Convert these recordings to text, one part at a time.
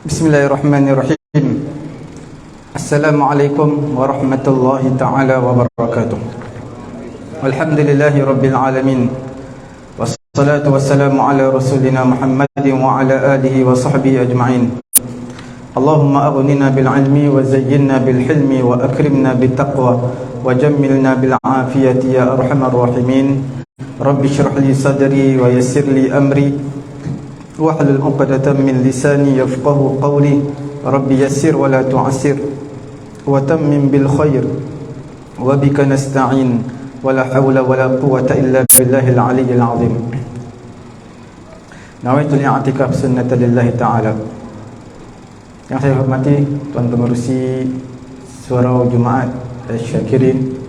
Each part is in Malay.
Bismillahirrahmanirrahim. Assalamualaikum warahmatullahi ta'ala wabarakatuh. Alhamdulillahi rabbil alamin. Wassalatu wassalamu ala rasulina Muhammadin wa ala alihi wa sahbihi ajma'in. Allahumma aghnina bil ilmi wa zayyinna bil hilmi wa akrimna bit taqwa wa jammilna bil afiyati ya arhamar rahimin. Rabbi shrah li sadri wa yassir li amri wahlul 'uqdatam min lisani yafqahu qawli. Rabbi yassir wa la tu'assir wa tammim bil khair wa bika nasta'in wa la hawla wa la quwwata illa billahil aliyyil 'azim. Nawaitu li'atikaf sunnata lillahi ta'ala. Yang saya hormati Tuan Pengerusi Surau Jumaat Syakirin,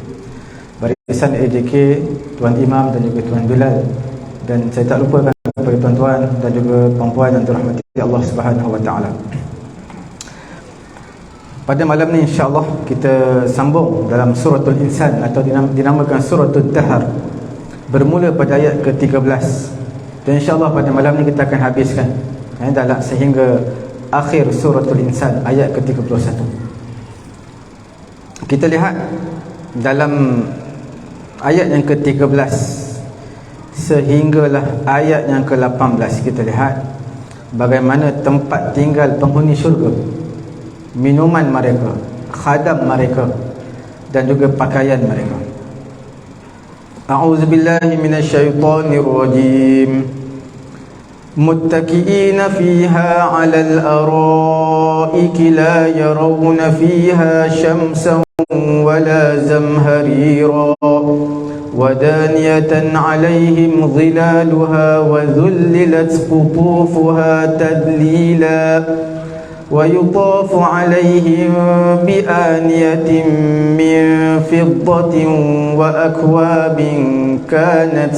Barisan AJK, Tuan Imam dan juga Tuan Bilal, dan saya tak lupakan kepada tuan-tuan dan juga puan-puan yang dirahmati Allah Subhanahu wa taala. Pada malam ni insya-Allah kita sambung dalam suratul Insan atau dinamakan suratul Dahar, bermula pada ayat ke-13, dan insya-Allah pada malam ni kita akan habiskan dalam sehingga akhir suratul Insan ayat ke-31. Kita lihat dalam ayat yang ke-13 sehinggalah ayat yang ke-18, kita lihat bagaimana tempat tinggal penghuni syurga, minuman mereka, khadam mereka, dan juga pakaian mereka. A'udzubillahi minasyaitonirrajim. Muttaqiina fiha 'alal araiki la yarawna fiha syamsan wala zamharira ودانية عليهم ظلالها وذللت قطوفها تذليلا ويطاف عليهم بآنية من فضة وأكواب كانت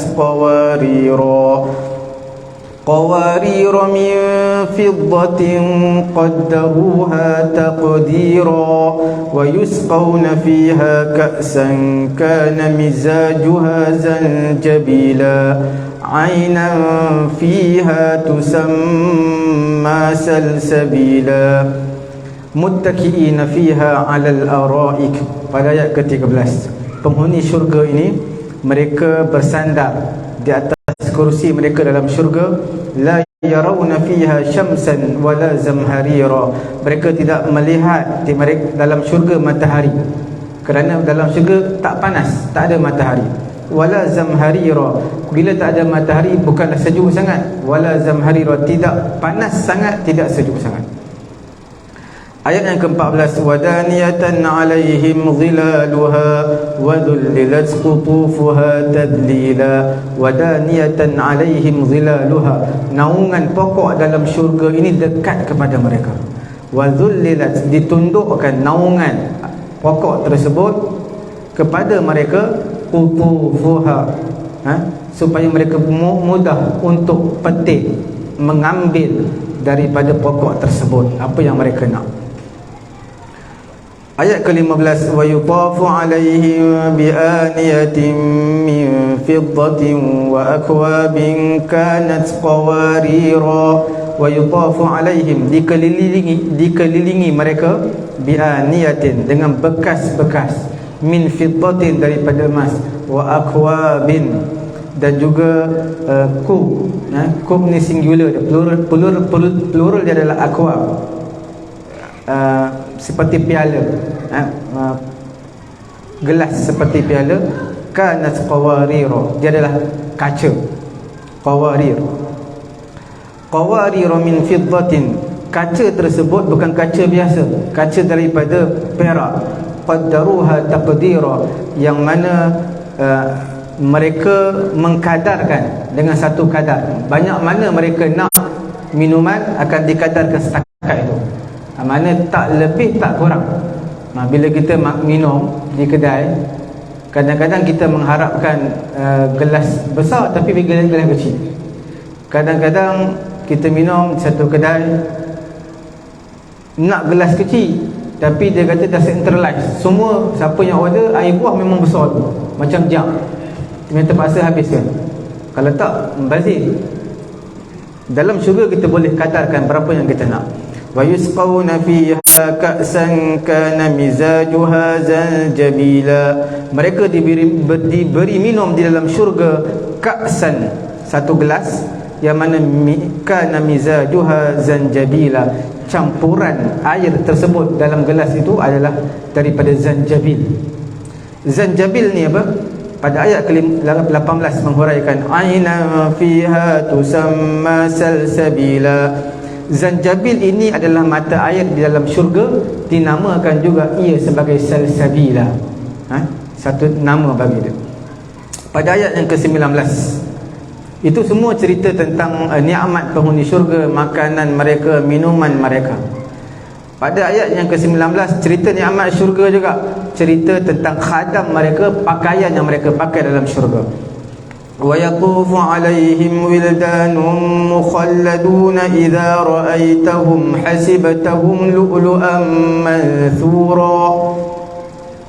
قوارير من فضة قدروها تقديرا ويسقون فيها كأسا كان مزاجها زنجبيلا عينا فيها تسمى سلسبيلا متكئين فيها على الأرائك. Pada ayat ke-13, penghuni syurga ini mereka bersandar di atas kursi mereka dalam syurga. La yarawna fiha syamsan wala zamharira. Mereka tidak melihat di mereka dalam syurga matahari, kerana dalam syurga tak panas, tak ada matahari. Wala zamharira, bila tak ada matahari bukanlah sejuk sangat. Wala zamharira, tidak panas sangat, tidak sejuk sangat. Ayat yang ke-14, wadaniyatan 'alaihim dhilaluha wa dhullilat qutufuha tadlila. Wadaniyatan 'alaihim dhilaluha, naungan pokok dalam syurga ini dekat kepada mereka. Wa dhullilat, ditundukkan naungan pokok tersebut kepada mereka. Qutufuha, supaya mereka mudah untuk petik, mengambil daripada pokok tersebut apa yang mereka nak. Ayat ke-15, wa yutafu alaihim bi aniyatin min fiddatin wa akwabin kanat qawarira. Wa yutafu alaihim, dikelilingi mereka bi aniyatin, dengan bekas-bekas, min fiddatin, daripada emas, wa akwabin, dan juga kub. Kub ni singular, plural dia adalah akwab, seperti piala, gelas seperti piala. Kanat qawarira, dia adalah kaca. Qawarir min fiddatin, kaca tersebut bukan kaca biasa, kaca daripada perak. Qaddaruha taqdira, yang mana mereka mengkadarkan dengan satu kadar. Banyak mana mereka nak minuman akan dikadarkan setakat itu, mana tak lebih tak kurang. Bila kita minum di kedai, kadang-kadang kita mengharapkan gelas besar tapi gelas kecil. Kadang-kadang kita minum satu kedai nak gelas kecil, tapi dia kata dah centralize, semua siapa yang order air buah memang besar tu, macam jam, memang terpaksa habiskan. Kalau tak, bazir. Dalam syurga kita boleh kadarkan berapa yang kita nak. wa yusqawna fiha ka'san kana mizajuha zanjabila. Mereka diberi minum di dalam syurga ka'san, satu gelas yang mana kana mizajuha zanjabila, campuran air tersebut dalam gelas itu adalah daripada zanjabil. Zanjabil ni apa? Pada ayat ke-18 menghuraikan aina fiha tusamma salsabila. Zanjabil ini adalah mata air di dalam syurga, dinamakan juga ia sebagai salsabila. Satu nama bagi dia. Pada ayat yang ke-19, itu semua cerita tentang nikmat penghuni syurga, makanan mereka, minuman mereka. Pada ayat yang ke-19 cerita nikmat syurga juga, cerita tentang khadam mereka, pakaian yang mereka pakai dalam syurga. Wa yatufu alaihim wildanun mukhalladun idza ra'aitahum hasibatahum lu'lu'an manthura.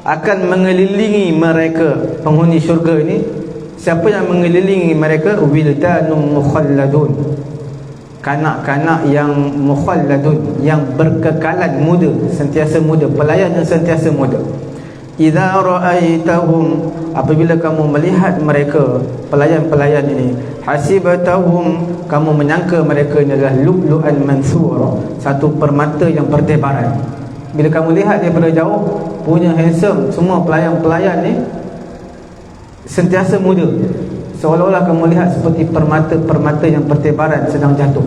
Akan mengelilingi mereka penghuni syurga ini. Siapa yang mengelilingi mereka? Wildanun mukhalladun, kanak-kanak yang mukhalladun, yang berkekalan muda, sentiasa muda, pelayan yang sentiasa muda. Idza ra'aitahum, apabila kamu melihat mereka, pelayan-pelayan ini, hasibatahum, kamu menyangka mereka ini adalah lu'lu'an mansura, satu permata yang bertebaran. Bila kamu lihat daripada jauh, punya handsome, semua pelayan-pelayan ni sentiasa muda, seolah-olah kamu lihat seperti permata-permata yang bertebaran sedang jatuh.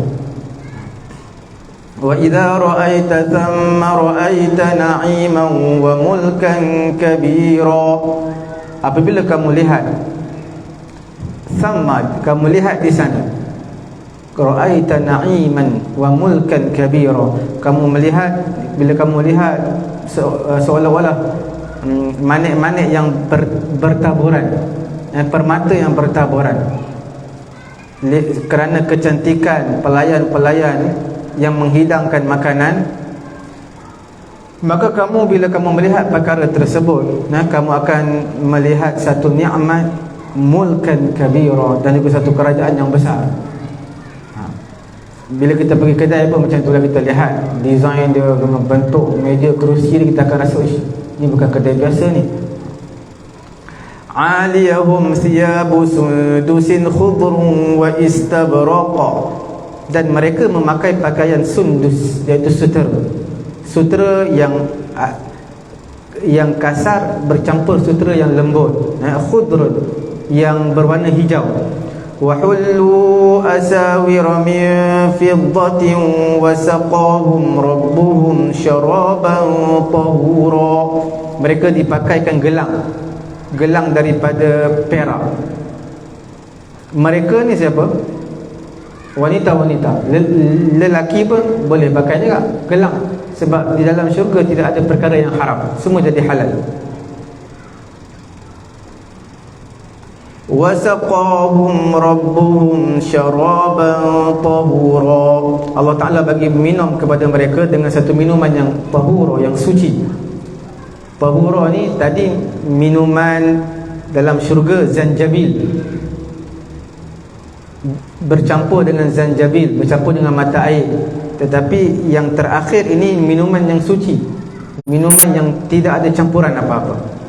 Wa idza ra'aita thamma ra'aita na'iman wa mulkan kabira. Apabila kamu lihat thamma, kamu lihat di sana, ra'aita na'iman wa mulkan kabira, kamu melihat, bila kamu lihat seolah-olah manik-manik yang bertaburan, permata yang bertaburan kerana kecantikan pelayan-pelayan yang menghidangkan makanan, maka kamu, bila kamu melihat perkara tersebut, kamu akan melihat satu nikmat mulkan kabira, dan juga satu kerajaan yang besar. Bila kita pergi kedai pun macam itulah, kita lihat design dia, bentuk meja kerusi dia, kita akan rasa ini bukan kedai biasa ni. Aliyahum thiyabu sundusin khudrun wa istabraqa. Dan mereka memakai pakaian sundus, iaitu sutera. Sutera yang kasar bercampur sutera yang lembut. Khudrun, yang berwarna hijau. Wa hullu asawira min fiddatin wa saqahum rabbuhum syaraban tahura. Mereka dipakaikan gelang daripada perak. Mereka ni siapa? Wanita-wanita. Lelaki pun boleh pakai juga gelang, sebab di dalam syurga tidak ada perkara yang haram, semua jadi halal. Wasaqahum rabbuhum syaraban tahura. Allah Ta'ala bagi minum kepada mereka dengan satu minuman yang tahura, yang suci. Tahura ni tadi minuman dalam syurga zanjabil, bercampur dengan zanjabil, bercampur dengan mata air. Tetapi yang terakhir ini minuman yang suci, minuman yang tidak ada campuran apa-apa.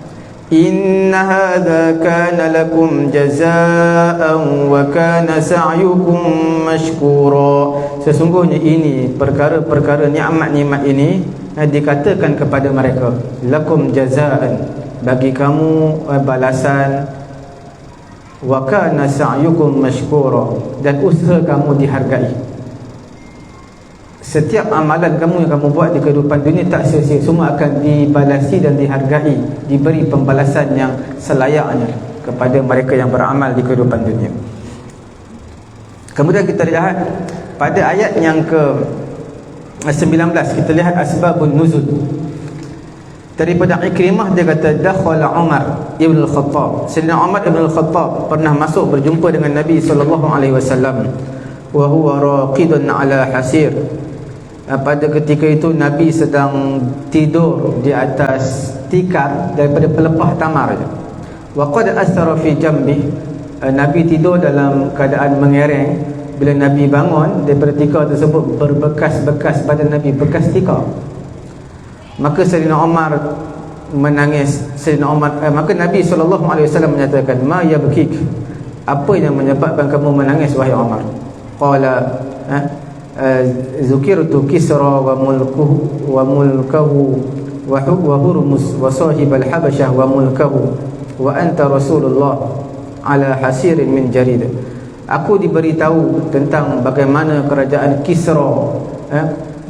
Inna hadza kana lakum jazaa'an wa kana sa'yukum mashkura. Sesungguhnya ini perkara-perkara nikmat-nikmat ini dikatakan kepada mereka, lakum jazaa'an, bagi kamu balasan, wa kana sa'yukum mashkura, dan usaha kamu dihargai. Setiap amalan kamu yang kamu buat di kehidupan dunia tak sia-sia, semua akan dibalasi dan dihargai, diberi pembalasan yang selayaknya kepada mereka yang beramal di kehidupan dunia. Kemudian kita lihat pada ayat yang ke-19, kita lihat asbabun nuzul. Daripada Ikrimah, dia kata dakhala Umar ibn al-Khattab. Sayyidina Umar ibn al-Khattab pernah masuk berjumpa dengan Nabi SAW, wa huwa raqidun ala hasir. Pada ketika itu Nabi sedang tidur di atas tikar daripada pelepah tamar. Wa qad asara fi jambi, Nabi tidur dalam keadaan mengereng bila Nabi bangun daripada tikar tersebut, berbekas-bekas badan Nabi, bekas tikar. Maka Sayyidina Umar menangis. Maka Nabi SAW menyatakan, ma yabkik, apa yang menyebabkan kamu menangis wahai Umar? Qala zukirtu Kisra wa mulkahu wa Hurmus wa sahibal Habasyah wa mulkahu wa anta Rasulullah ala hasirin min jarid. Aku diberitahu tentang bagaimana kerajaan Kisra,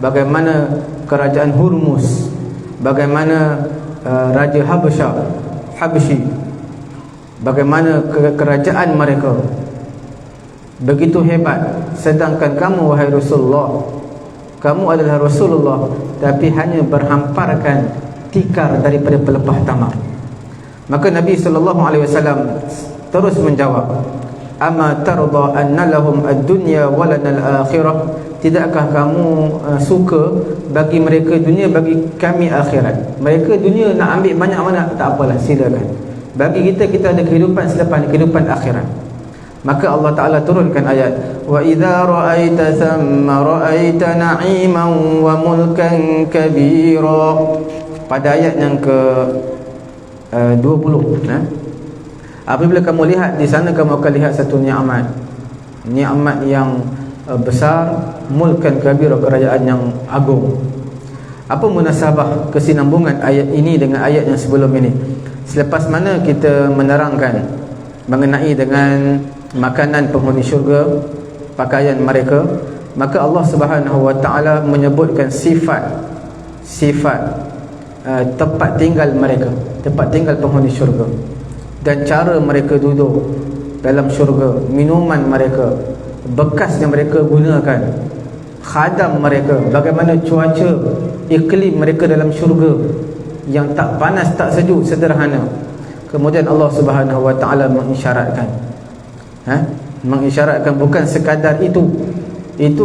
bagaimana kerajaan Hurmus, bagaimana Raja Habsyi, bagaimana kerajaan mereka begitu hebat, sedangkan kamu wahai Rasulullah, kamu adalah Rasulullah, tapi hanya berhamparkan tikar daripada pelepah tamar. Maka Nabi SAW terus menjawab, ama tarda anna lahum ad-dunya wa lana al-akhirah, tidakkah kamu suka bagi mereka dunia, bagi kami akhirat? Mereka dunia nak ambil banyak mana, tak apalah, silakan. Bagi kita, kita ada kehidupan selepas ni, kehidupan akhirat. Maka Allah Ta'ala turunkan ayat, wa idza ra'aita thamma ra'aita na'iman wa mulkan kabira. Pada ayat yang ke 20, apabila kamu lihat di sana, kamu akan lihat satu nikmat yang besar, mulkan kabira, kerajaan yang agung. Apa munasabah kesinambungan ayat ini dengan ayat yang sebelum ini? Selepas mana kita menerangkan mengenai dengan makanan penghuni syurga, pakaian mereka, maka Allah Subhanahu wa taala menyebutkan sifat tempat tinggal mereka, tempat tinggal penghuni syurga, dan cara mereka duduk dalam syurga, minuman mereka, bekas yang mereka gunakan, khadam mereka, bagaimana cuaca iklim mereka dalam syurga yang tak panas tak sejuk, sederhana. Kemudian Allah Subhanahu wa taala mengisyaratkan, mengisyaratkan bukan sekadar itu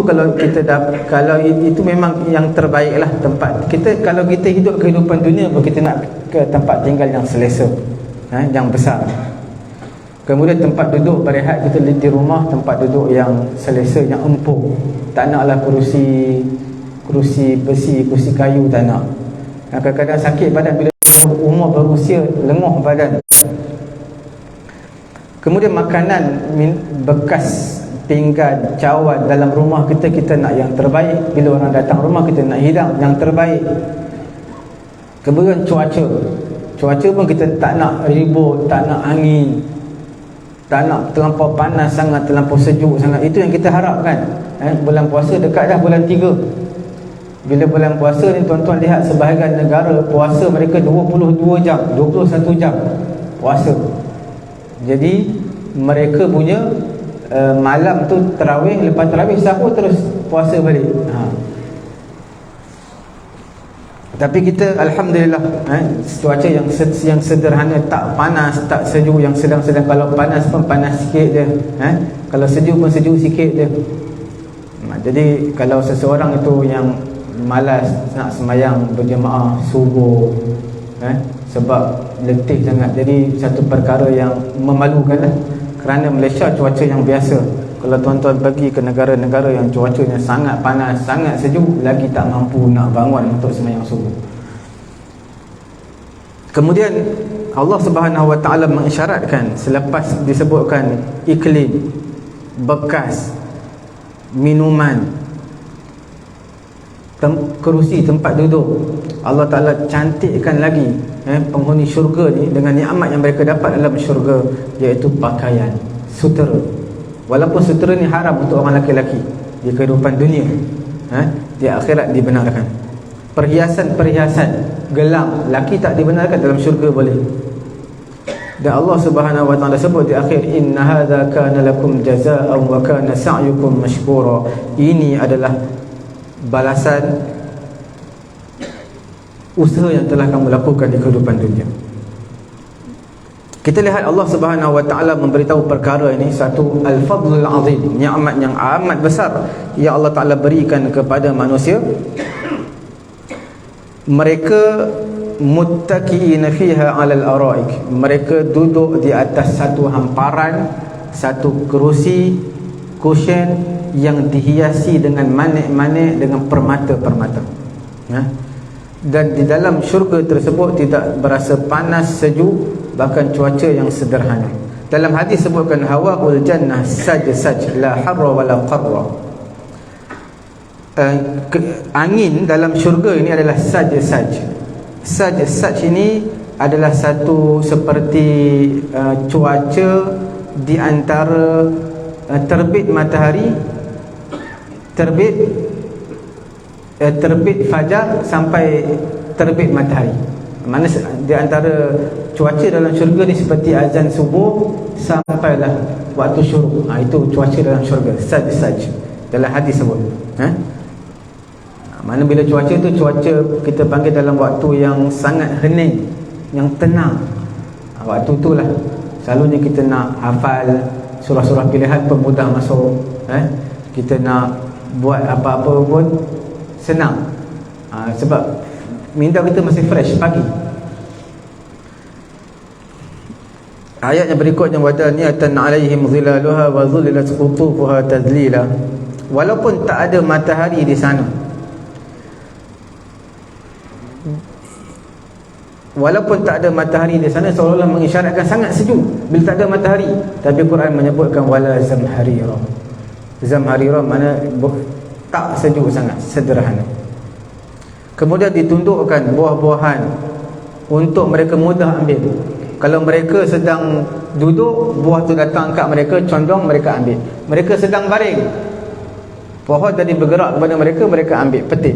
kalau kita kalau itu memang yang terbaiklah tempat kita. Kalau kita hidup kehidupan dunia, kita nak ke tempat tinggal yang selesa, yang besar. Kemudian tempat duduk berehat kita di rumah, tempat duduk yang selesa, yang empuk. Tak naklah kerusi besi, kerusi kayu, tak nak. Kadang-kadang sakit badan bila umur berusia, lenguh badan. Kemudian makanan, bekas pinggan, cawan dalam rumah kita, kita nak yang terbaik. Bila orang datang rumah, kita nak hidang yang terbaik. Kemudian cuaca pun kita tak nak ribut, tak nak angin, tak nak terlampau panas sangat, terlampau sejuk sangat. Itu yang kita harapkan. Bulan puasa dekat dah, bulan 3. Bila bulan puasa ni, tuan-tuan lihat sebahagian negara puasa mereka 22 jam, 21 jam puasa. Jadi mereka punya malam tu tarawih, lepas tarawih sahur terus puasa balik. Tapi kita alhamdulillah, cuaca yang sederhana, tak panas tak sejuk, yang sedang-sedang. Kalau panas pun panas sikit je, kalau sejuk pun sejuk sikit je. Jadi kalau seseorang itu yang malas nak sembahyang berjemaah subuh, sebab letih sangat, jadi satu perkara yang memalukan lah. Kerana Malaysia cuaca yang biasa, kalau tuan-tuan pergi ke negara-negara yang cuacanya sangat panas, sangat sejuk, lagi tak mampu nak bangun untuk sembahyang subuh. Kemudian Allah Subhanahu wa taala mengisyaratkan, selepas disebutkan iklim, bekas, minuman, kerusi, tempat duduk, Allah Ta'ala cantikkan lagi penghuni syurga ni dengan nikmat yang mereka dapat dalam syurga, iaitu pakaian, sutera. Walaupun sutera ni haram untuk orang lelaki di kehidupan dunia, di akhirat dibenarkan. Perhiasan-perhiasan, gelang, lelaki tak dibenarkan, dalam syurga boleh. Dan Allah Subhanahu wa taala sebut di akhir, inna hadza kana lakum jazaa'an wa kana sa'yukum mashkura. Ini adalah balasan usaha yang telah kamu lakukan di kehidupan dunia. Kita lihat Allah Subhanahu wa taala memberitahu perkara ini, satu al-fadlul azim, nikmat yang amat besar yang Allah Taala berikan kepada manusia. Mereka muttaqiina fiha 'alal araik, mereka duduk di atas satu hamparan, satu kerusi Kusyen yang dihiasi dengan manik-manik, dengan permata-permata. Dan di dalam syurga tersebut tidak berasa panas, sejuk, bahkan cuaca yang sederhana. Dalam hadis sebutkan hawaul jannah saj-saj la harra wala qarra. Angin dalam syurga ini adalah saj-saj. Saj-saj ini adalah satu seperti cuaca di antara terbit matahari, terbit fajar sampai terbit matahari. Mana di antara cuaca dalam syurga ni seperti azan subuh sampailah waktu syuruk. Itu cuaca dalam syurga, saj-saj. Dalam hadis sebut. Mana bila cuaca tu, cuaca kita panggil dalam waktu yang sangat hening, yang tenang. Waktu itulah selalunya kita nak hafal surah-surah pilihan pun mudah masuk. Kita nak buat apa-apa pun senang. Sebab minda kita masih fresh pagi. Ayat yang berikutnya, wadaniyatan 'alaihim zilaluha wa dhulilat qutufuha tadlila. Walaupun tak ada matahari di sana, walaupun tak ada matahari di sana, seolah-olah mengisyaratkan sangat sejuk bila tak ada matahari. Tapi Quran menyebutkan wala zamharira. Zamharira mana tak sejuk sangat, sederhana. Kemudian ditundukkan buah-buahan untuk mereka mudah ambil. Kalau mereka sedang duduk, buah tu datang kat mereka, condong mereka ambil. Mereka sedang baring, pohon tadi bergerak kepada mereka, mereka ambil petik.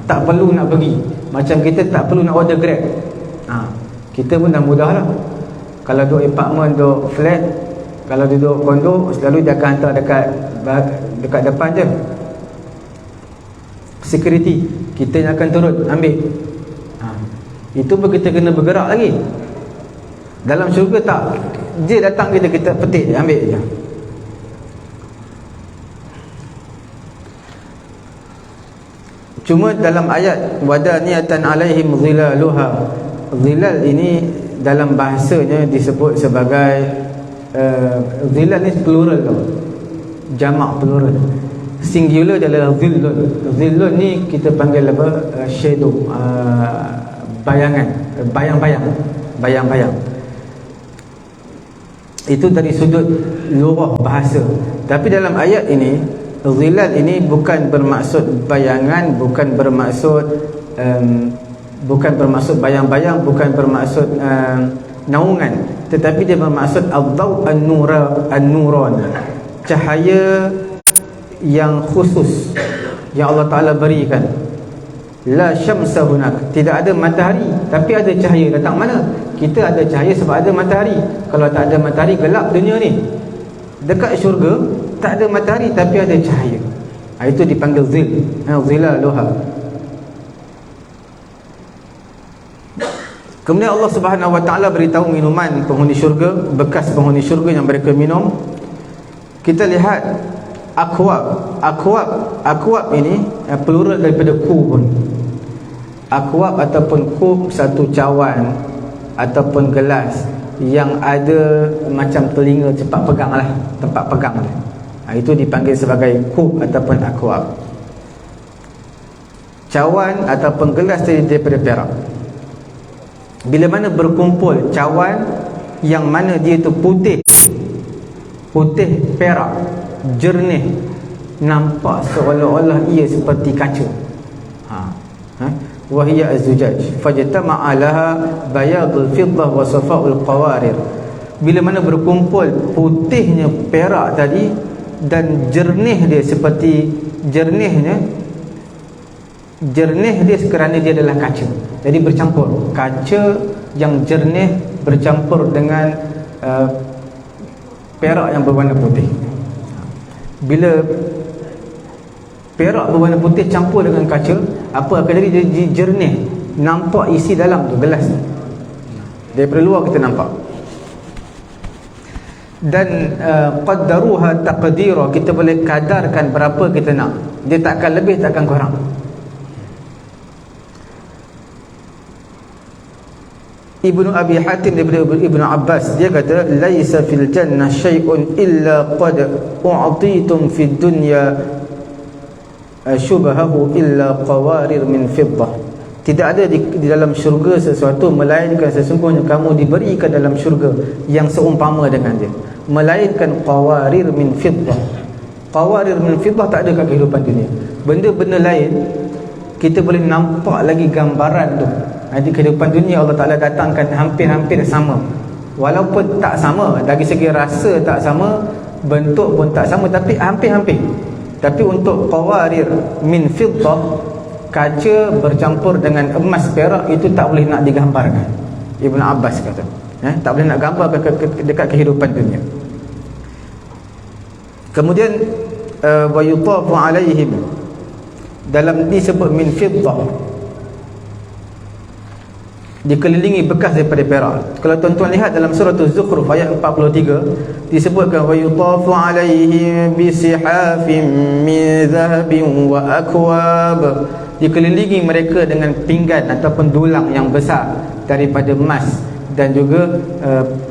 Tak perlu nak pergi. Macam kita tak perlu nak order Grab. Kita pun dah mudah lah. Kalau duduk apartment, duduk flat, kalau duduk kondo, selalu dia akan hantar dekat depan je. Security, kita yang akan turun ambil. Itu pun kita kena bergerak lagi. Dalam syurga tak, dia datang kita petik, ambil je. Cuma dalam ayat wadaniyatan 'alaihim zilaluha, zilal ini dalam bahasanya disebut sebagai zilal ni plural tau, jamak plural. Singular adalah zillun. Zillun ni kita panggil apa? Shadow, bayangan, bayang-bayang. Itu dari sudut lughah bahasa. Tapi dalam ayat ini, zilal ini bukan bermaksud bayangan, bukan bermaksud bayang-bayang, bukan bermaksud naungan, tetapi dia bermaksud ad-daw an-nuran, cahaya yang khusus yang Allah Ta'ala berikan. La syamsa hunak, tidak ada matahari tapi ada cahaya. Datang mana? Kita ada cahaya sebab ada matahari. Kalau tak ada matahari, gelap dunia ni. Dekat syurga tak ada matahari tapi ada cahaya. Itu dipanggil zilaluha. Kemudian Allah Subhanahu Wa Ta'ala beritahu minuman penghuni syurga, bekas penghuni syurga yang mereka minum. Kita lihat akwab ini plural daripada kubun. Akwab ataupun kub, satu cawan ataupun gelas yang ada macam telinga cepat pegang lah, tempat pegang lah. Itu dipanggil sebagai kub ataupun akwab. Cawan ataupun gelas tadi daripada perak. Bila mana berkumpul cawan yang mana dia tu putih perak, jernih, nampak seolah-olah ia seperti kaca. Wahiyya az-zujaj fajtama'a laha bayadul fiddah wa safa'ul qawarir. Bila mana berkumpul putihnya perak tadi dan jernih dia, seperti jernih dia kerana dia adalah kaca. Jadi bercampur, kaca yang jernih bercampur dengan perak yang berwarna putih. Bila perak berwarna putih campur dengan kaca, apa akan jadi? Dia jernih, nampak isi dalam tu gelas ni. Daripada luar kita nampak. Dan qaddaruha taqdira, kita boleh kadarkan berapa kita nak. Dia takkan lebih, takkan kurang. Ibnu Abi Hatim daripada Ibnu Abbas, dia kata laisa fil jannah syai'un illa qad u'titum fid dunya syubahahu illa qawarir min fiddah. Tidak ada di dalam syurga sesuatu melainkan sesungguhnya kamu diberikan dalam syurga yang seumpama dengan dia, melainkan qawarir min fiddah. Qawarir min fiddah tak ada kat kehidupan dunia. Benda-benda lain kita boleh nampak lagi gambaran tu. Di kehidupan dunia Allah Ta'ala datangkan hampir-hampir sama, walaupun tak sama dari segi rasa, tak sama bentuk pun tak sama, tapi hampir-hampir. Tapi untuk qawarir min fiddah, kaca bercampur dengan emas perak, itu tak boleh nak digambarkan. Ibn Abbas kata tak boleh nak gambarkan dekat kehidupan dunia. Kemudian wa yutafu alaihim, dalam disebut min fiddah, dikelilingi bekas daripada perak. Kalau tuan-tuan lihat dalam surah Az-Zukhruf ayat 43, disebutkan wa yutafu alaihim bisihafin min zahabin wa akwab, dikelilingi mereka dengan pinggan ataupun dulang yang besar daripada emas, dan juga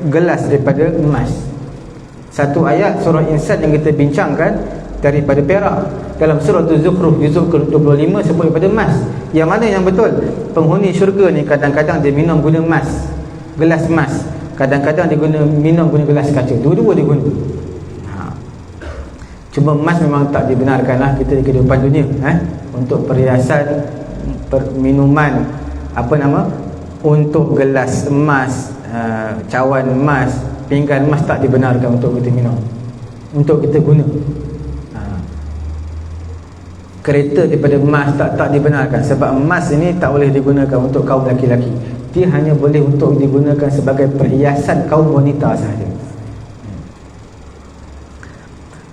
gelas daripada emas. Satu ayat surah Insan yang kita bincangkan daripada perak. Dalam surah Az-Zukhruf juzuk ke-25 sebut daripada emas. Yang mana yang betul? Penghuni syurga ni kadang-kadang dia minum guna emas, gelas emas, kadang-kadang dia minum guna gelas kaca. Dua-dua dia guna. Cuma emas memang tak dibenarkan lah kita di kehidupan dunia, untuk perhiasan, minuman, untuk gelas emas, cawan emas, pinggan emas tak dibenarkan untuk kita minum, untuk kita guna. Kereta daripada emas tak dibenarkan, sebab emas ini tak boleh digunakan untuk kaum lelaki-lelaki. Dia hanya boleh untuk digunakan sebagai perhiasan kaum wanita sahaja.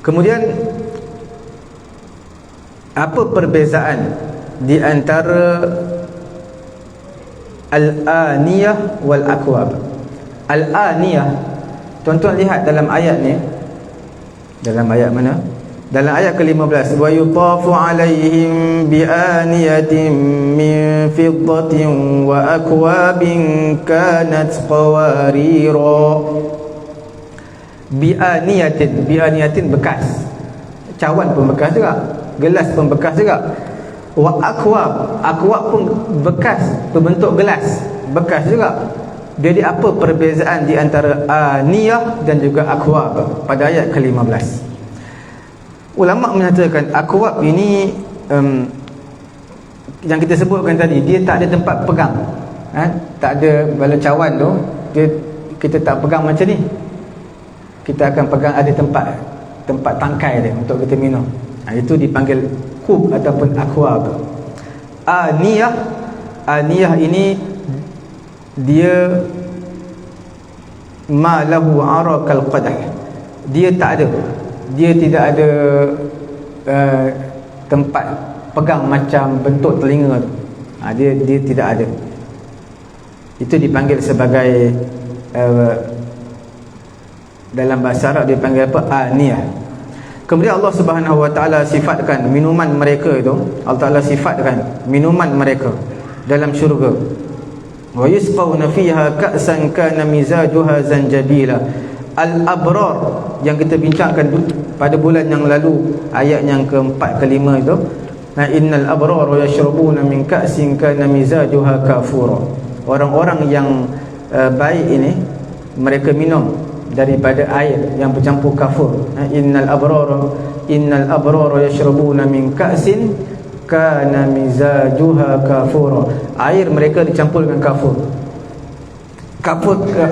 Kemudian apa perbezaan di antara al-aniyah wal akwab? Al-aniyah, tuan-tuan lihat dalam ayat ni, dalam ayat mana? Dalam ayat ke-15, wa yutafu alaihim bi aniyatin min fiddatin wa akwabin kanat qawarira. Bi aniyatin bekas, cawan pun bekas juga, gelas pun bekas juga. Wa akwab pun bekas, berbentuk gelas, bekas juga. Jadi apa perbezaan di antara aniyah dan juga akwab pada ayat ke-15? Ulama menyatakan akwab ini yang kita sebutkan tadi, dia tak ada tempat pegang, tak ada. Bala cawan tu kita tak pegang macam ni, kita akan pegang ada tempat tangkai dia untuk kita minum. Itu dipanggil kub ataupun akwab. Aniyah ini dia ma lahu arakal qadah, dia tak ada, dia tidak ada tempat pegang macam bentuk telinga tu. Dia tidak ada. Itu dipanggil sebagai dalam bahasa Arab dipanggil apa? Aniyah. Kemudian Allah Subhanahu wa taala sifatkan minuman mereka itu, Allah Taala sifatkan minuman mereka dalam syurga. Wa yusqawna fiha ka'san kana mizajuha zanjabila. Al-abrar yang kita bincangkan pada bulan yang lalu, ayat yang ke-4 ke-5 itu, innal abrar yashrabuna min ka'sin kana mizajuha kafura. Orang-orang yang baik ini, mereka minum daripada air yang bercampur kafur. Innal abrar yashrabuna min ka'sin kana mizajuha kafura. Air mereka dicampur dengan kafur.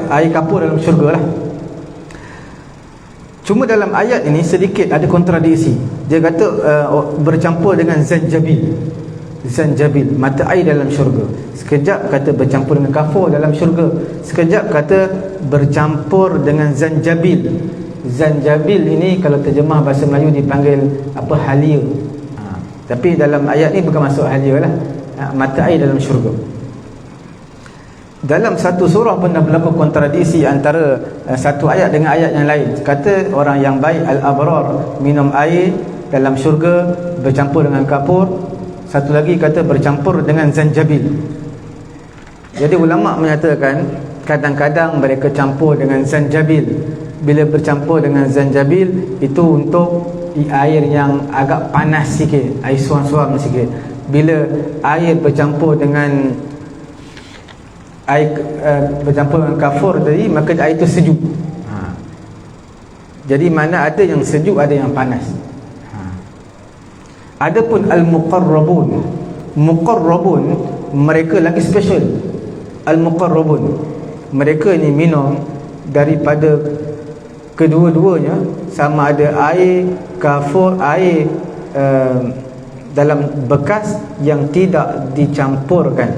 Air kafur dalam syurga lah. Cuma dalam ayat ini sedikit ada kontradiksi. Dia kata bercampur dengan zanjabil, mata air dalam syurga. Sekejap kata bercampur dengan kafur dalam syurga, sekejap kata bercampur dengan zanjabil. Zanjabil ini kalau terjemah bahasa Melayu dipanggil apa? Halia. Tapi dalam ayat ni bukan masuk halia lah, mata air dalam syurga. Dalam satu surah pun dah berlaku kontradiksi antara satu ayat dengan ayat yang lain. Kata orang yang baik, al-abrar, minum air dalam syurga bercampur dengan kapur. Satu lagi kata bercampur dengan zanjabil. Jadi ulama menyatakan kadang-kadang mereka campur dengan zanjabil. Bila bercampur dengan zanjabil itu untuk air yang agak panas sikit, air suam-suam sikit. Bila air bercampur dengan bercampur dengan kafur tadi, maka air itu sejuk. Jadi mana ada yang sejuk, ada yang panas. Adapun al-muqarrabun, muqarrabun mereka lagi special. Al-muqarrabun mereka ni minum daripada kedua-duanya, sama ada air kafur, air dalam bekas yang tidak dicampurkan,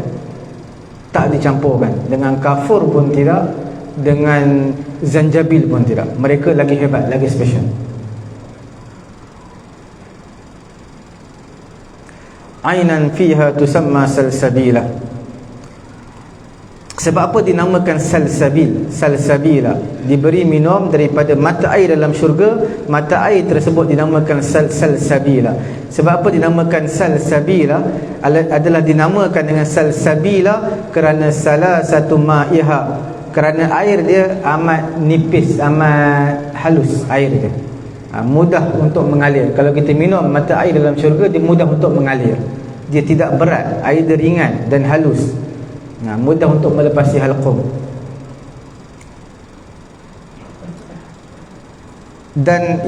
tak dicampurkan dengan kafur pun tidak, dengan zanjabil pun tidak. Mereka lagi hebat, lagi special. Ainan fiha tusamma salsabila. Sebab apa dinamakan salsabil? Salsabila, diberi minum daripada mata air dalam syurga. Mata air tersebut dinamakan salsabila. Sebab apa dinamakan salsabila? Adalah dinamakan dengan salsabila kerana salah satu ma'iha, kerana air dia amat nipis, amat halus air dia. Mudah untuk mengalir. Kalau kita minum mata air dalam syurga, dia mudah untuk mengalir. Dia tidak berat, air dia ringan dan halus. Mudah untuk melepasi halqum. Dan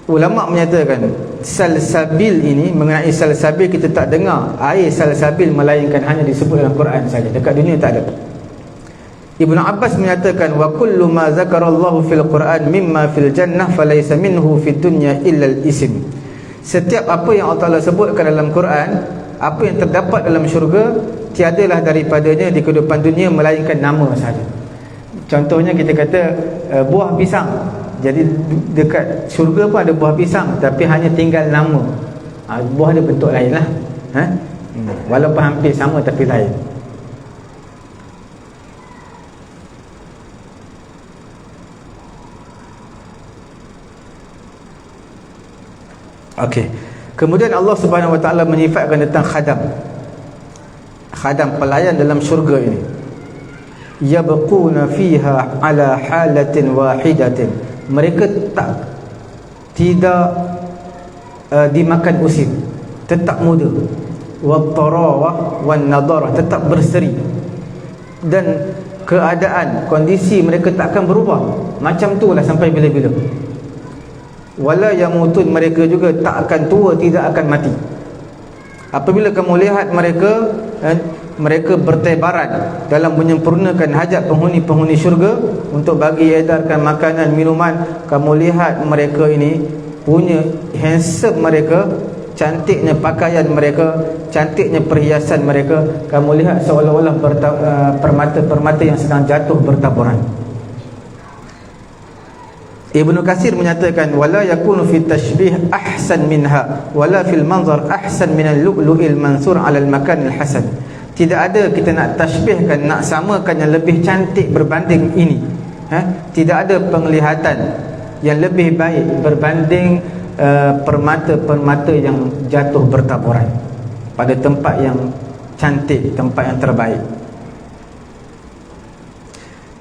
ulama menyatakan salsabil ini, mengenai salsabil kita tak dengar air salsabil melainkan hanya disebut dalam Quran saja. Dekat dunia tak ada. Ibnu Abbas menyatakan wa kullu ma zakarallahu fil Quran mimma fil jannah falaysa minhu fid dunya illa al-ism. Setiap apa yang Allah Taala sebutkan dalam Quran, apa yang terdapat dalam syurga, tiadalah daripadanya di kehidupan dunia melainkan nama saja. Contohnya kita kata buah pisang. Jadi dekat syurga pun ada buah pisang, tapi hanya tinggal nama. Buah dia bentuk lain lah. Walaupun hampir sama tapi lain. Okey. Kemudian Allah Subhanahu Wa Taala menyifatkan tentang khadam. Khadam, pelayan dalam syurga ini. Yabquna fiha ala halatin wahidatin. Mereka tidak dimakan usir, tetap muda. Wat-tarawah wan-nadarah, tetap berseri. Dan keadaan, kondisi mereka tak akan berubah. Macam itulah sampai bila-bila. Wala yamutun, mereka juga tak akan tua, tidak akan mati. Apabila kamu lihat mereka, mereka bertebaran dalam menyempurnakan hajat penghuni-penghuni syurga untuk bagi edarkan makanan, minuman. Kamu lihat mereka ini punya handsome mereka, cantiknya pakaian mereka, cantiknya perhiasan mereka. Kamu lihat seolah-olah permata-permata yang sedang jatuh bertaburan. Ibnu Katsir menyatakan wala yakunu fi tashbih ahsan minha wala fil manzar ahsan min al-lu'lu'il mansur 'ala al-makan al-hasan. Tidak ada kita nak tashbihkan, nak samakan yang lebih cantik berbanding ini. Tidak ada penglihatan yang lebih baik berbanding permata-permata yang jatuh bertaburan pada tempat yang cantik, tempat yang terbaik.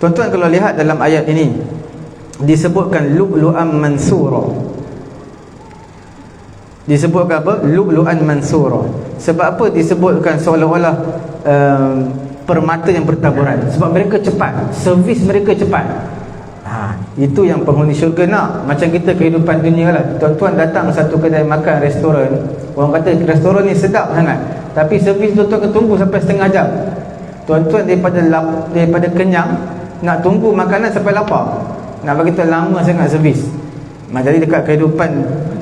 Tuan-tuan, kalau lihat dalam ayat ini disebutkan lu'lu'an mansura. Disebutkan apa? Lu'lu'an mansura. Sebab apa disebutkan seolah-olah permata yang bertaburan? Sebab mereka cepat, servis mereka cepat. Itu yang penghuni syurga nak. Macam kita kehidupan dunia lah. Tuan-tuan datang satu kedai makan, restoran, orang kata restoran ni sedap sangat, tapi servis tuan-tuan tunggu sampai setengah jam. Tuan-tuan daripada kenyang nak tunggu makanan sampai lapar, nak bagi tahu lama sangat servis. Jadi dekat kehidupan